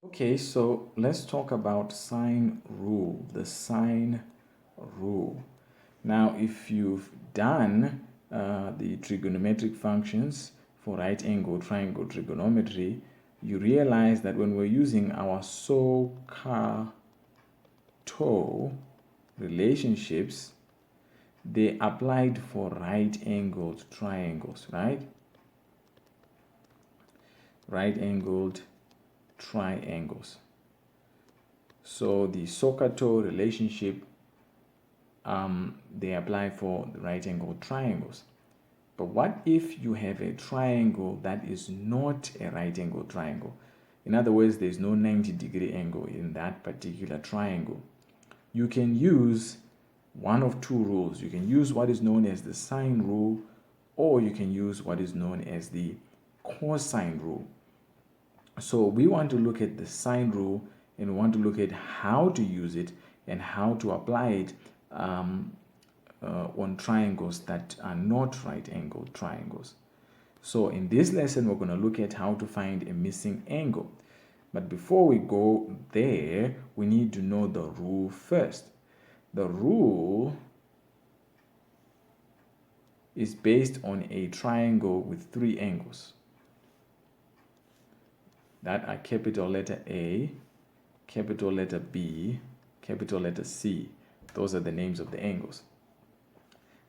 Okay, so let's talk about sine rule, the sine rule. Now, if you've done the trigonometric functions for right angle, triangle trigonometry, you realize that when we're using our SOHCAHTOA relationships, they applied for right angled triangles, right? Right angled triangles. So the SOHCAHTOA relationship, they apply for the right angled triangles. But what if you have a triangle that is not a right angle triangle? In other words, there's no 90-degree angle in that particular triangle. You can use one of two rules. You can use what is known as the sine rule, or you can use what is known as the cosine rule. So we want to look at the sine rule, and we want to look at how to use it and how to apply it on triangles that are not right angled triangles. So in this lesson, we're going to look at how to find a missing angle. But before we go there, we need to know the rule first. The rule is based on a triangle with three angles that are capital letter A, capital letter B, capital letter C. Those are the names of the angles.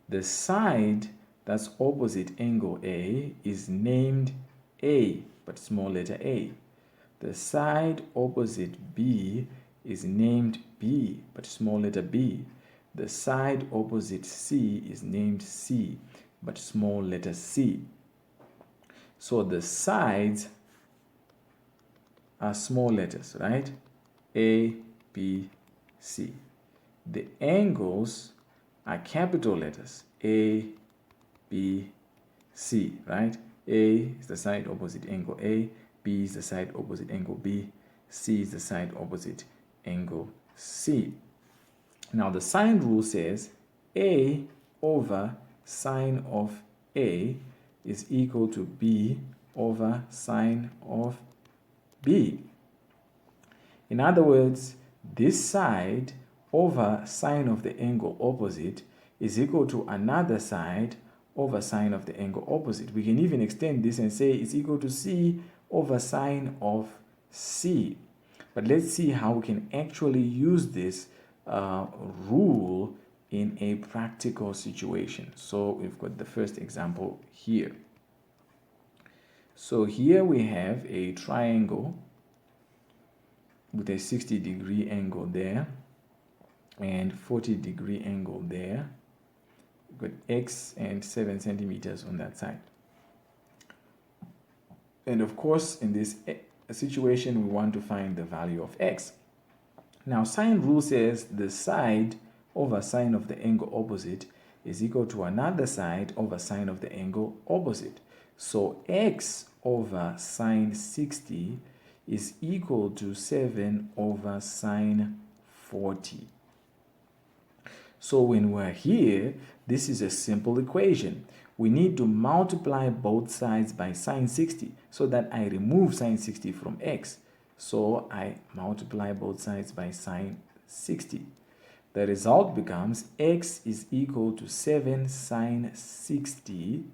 The side that's opposite angle A is named A, but small letter a. The side opposite B is named B, but small letter b. The side opposite C is named C, but small letter c. So the sides are small letters, right? A, B, C. The angles are capital letters, A, B, C, right? A is the side opposite angle A, B is the side opposite angle B, C is the side opposite angle C. Now the sine rule says A over sine of A is equal to B over sine of B. In other words, this side over sine of the angle opposite is equal to another side over sine of the angle opposite. We can even extend this and say it's equal to C over sine of C. But let's see how we can actually use this rule in a practical situation. So we've got the first example here. So here we have a triangle with a 60-degree angle there and 40-degree angle there. We've got X and 7 centimeters on that side. And of course, in this situation, we want to find the value of X. Now, sine rule says the side over sine of the angle opposite is equal to another side over sine of the angle opposite. So X over sine 60 is equal to 7 over sine 40. So when we're here, this is a simple equation. We need to multiply both sides by sine 60 so that I remove sine 60 from X. So I multiply both sides by sine 60. The result becomes X is equal to 7 sine 60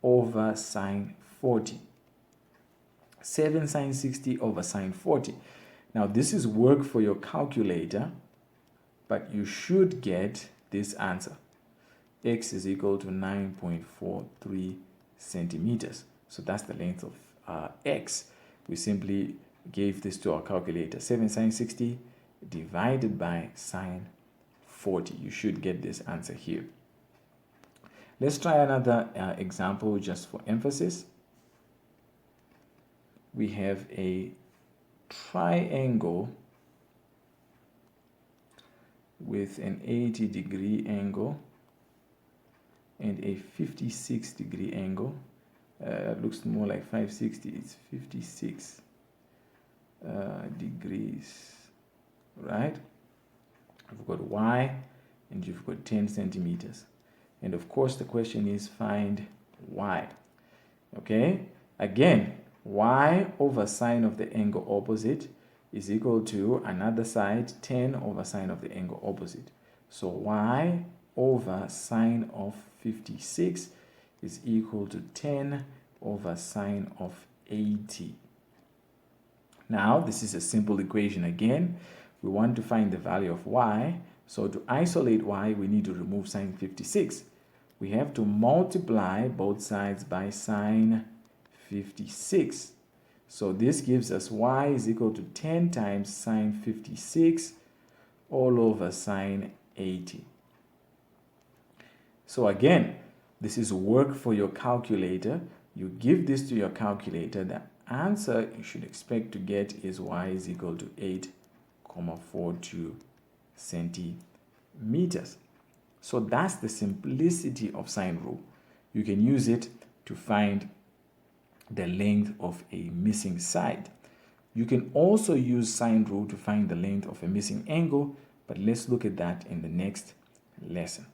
over sine 40. 7 sine 60 over sine 40. Now this is work for your calculator, but you should get this answer. X is equal to 9.43 centimeters. So that's the length of X. We simply gave this to our calculator. 7 sine 60 divided by sine 40. You should get this answer here. Let's try another example just for emphasis. We have a triangle with an 80-degree angle and a 56-degree angle. Looks more like 560. It's 56 degrees, right? You've got Y and you've got 10 centimeters. And of course, the question is find Y. Okay? Again, y over sine of the angle opposite is equal to another side, 10 over sine of the angle opposite. So y over sine of 56 is equal to 10 over sine of 80. Now, this is a simple equation again. We want to find the value of y. So to isolate y, we need to remove sine 56. We have to multiply both sides by sine 56. So this gives us y is equal to 10 times sine 56 all over sine 80. So again, this is work for your calculator. You give this to your calculator. The answer you should expect to get is y is equal to 8,42 centimeters. So that's the simplicity of sine rule. You can use it to find the length of a missing side. You can also use sine rule to find the length of a missing angle, but let's look at that in the next lesson.